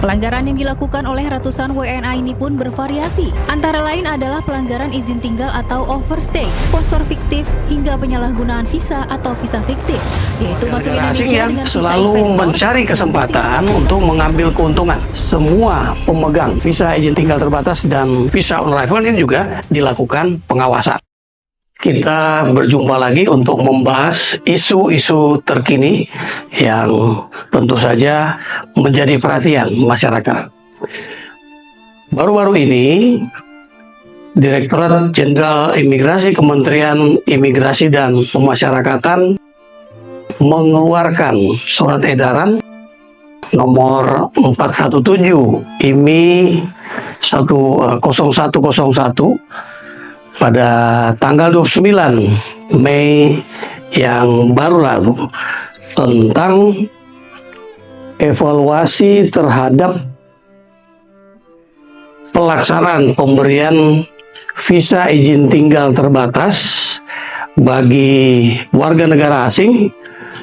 Pelanggaran yang dilakukan oleh ratusan WNA ini pun bervariasi. Antara lain adalah pelanggaran izin tinggal atau overstay, sponsor fiktif, hingga penyalahgunaan visa atau visa fiktif, yaitu masuk negara asing Indonesia yang dengan visa selalu investor, mencari kesempatan untuk mengambil keuntungan. Semua pemegang visa izin tinggal terbatas dan visa on arrival ini juga dilakukan pengawasan. Kita berjumpa lagi untuk membahas isu-isu terkini yang tentu saja menjadi perhatian masyarakat. Baru-baru ini, Direktorat Jenderal Imigrasi Kementerian Imigrasi dan Pemasyarakatan mengeluarkan surat edaran nomor 417 IMI 0101 pada tanggal 29 Mei yang baru lalu tentang evaluasi terhadap pelaksanaan pemberian visa izin tinggal terbatas bagi warga negara asing,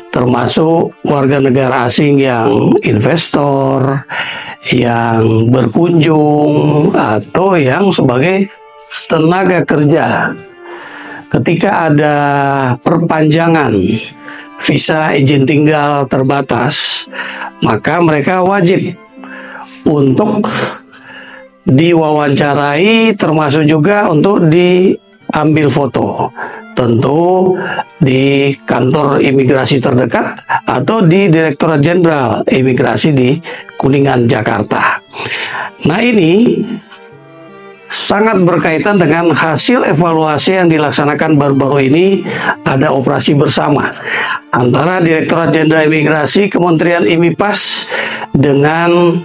termasuk warga negara asing yang investor, yang berkunjung, atau yang sebagai tenaga kerja. Ketika ada perpanjangan visa izin tinggal terbatas, maka mereka wajib untuk diwawancarai, termasuk juga untuk diambil foto. Tentu di kantor imigrasi terdekat atau di Direktorat Jenderal Imigrasi di Kuningan, Jakarta. Nah, ini sangat berkaitan dengan hasil evaluasi yang dilaksanakan baru-baru ini. Ada operasi bersama antara Direktorat Jenderal Imigrasi Kementerian IMIPAS dengan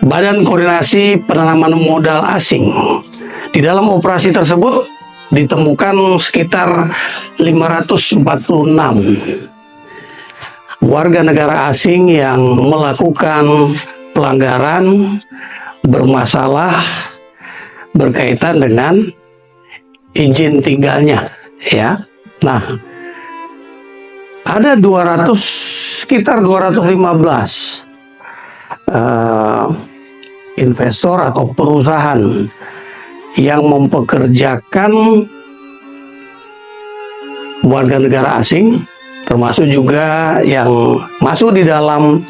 Badan Koordinasi Penanaman Modal Asing. Di dalam operasi tersebut ditemukan sekitar 546 warga negara asing yang melakukan pelanggaran bermasalah berkaitan dengan izin tinggalnya, ya. Nah, ada sekitar 215 investor atau perusahaan yang mempekerjakan warga negara asing, termasuk juga yang masuk di dalam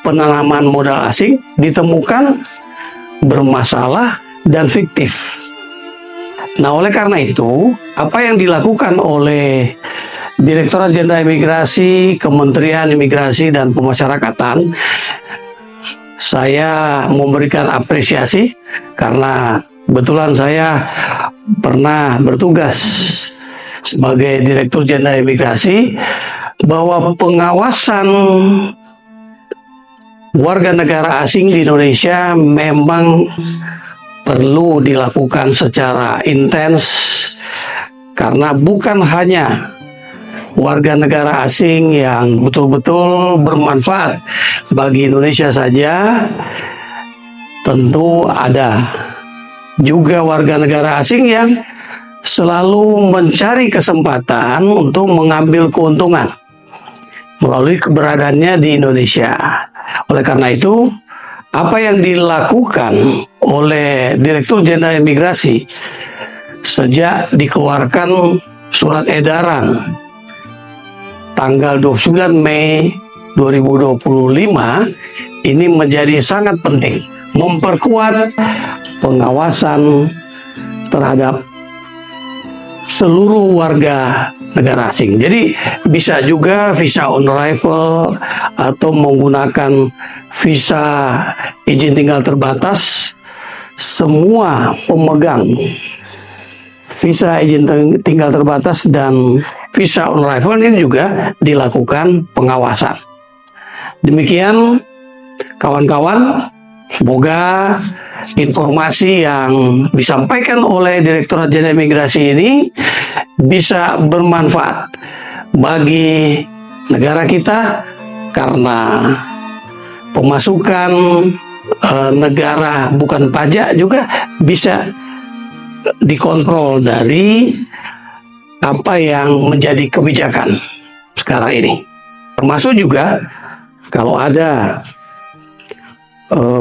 penanaman modal asing, ditemukan bermasalah dan fiktif. Nah, oleh karena itu, apa yang dilakukan oleh Direktorat Jenderal Imigrasi, Kementerian Imigrasi dan Pemasyarakatan, saya memberikan apresiasi karena kebetulan saya pernah bertugas sebagai Direktur Jenderal Imigrasi, bahwa pengawasan warga negara asing di Indonesia memang perlu dilakukan secara intens, karena bukan hanya warga negara asing yang betul-betul bermanfaat bagi Indonesia saja, tentu ada juga warga negara asing yang selalu mencari kesempatan untuk mengambil keuntungan melalui keberadaannya di Indonesia. Oleh karena itu, apa yang dilakukan oleh Direktur Jenderal Imigrasi sejak dikeluarkan surat edaran tanggal 29 Mei 2025 ini menjadi sangat penting, memperkuat pengawasan terhadap seluruh warga negara asing. Jadi bisa juga visa on arrival atau menggunakan visa izin tinggal terbatas. Semua pemegang visa izin tinggal terbatas dan visa on arrival ini juga dilakukan pengawasan. Demikian kawan-kawan, semoga informasi yang disampaikan oleh Direktorat Jenderal Imigrasi ini bisa bermanfaat bagi negara kita, karena pemasukan negara bukan pajak juga bisa dikontrol dari apa yang menjadi kebijakan sekarang ini. Termasuk juga kalau ada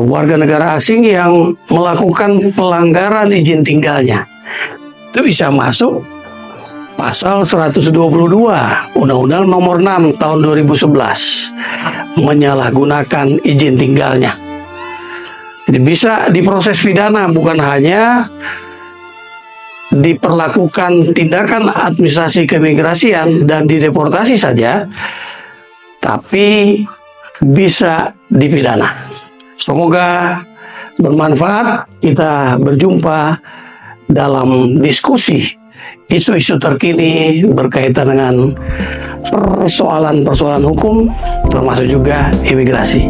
warga negara asing yang melakukan pelanggaran izin tinggalnya. Itu bisa masuk pasal 122 Undang-Undang Nomor 6 Tahun 2011, menyalahgunakan izin tinggalnya. Jadi bisa diproses pidana, bukan hanya diperlakukan tindakan administrasi keimigrasian dan dideportasi saja, tapi bisa dipidana. Semoga bermanfaat. Kita berjumpa dalam diskusi isu-isu terkini berkaitan dengan persoalan-persoalan hukum, termasuk juga imigrasi.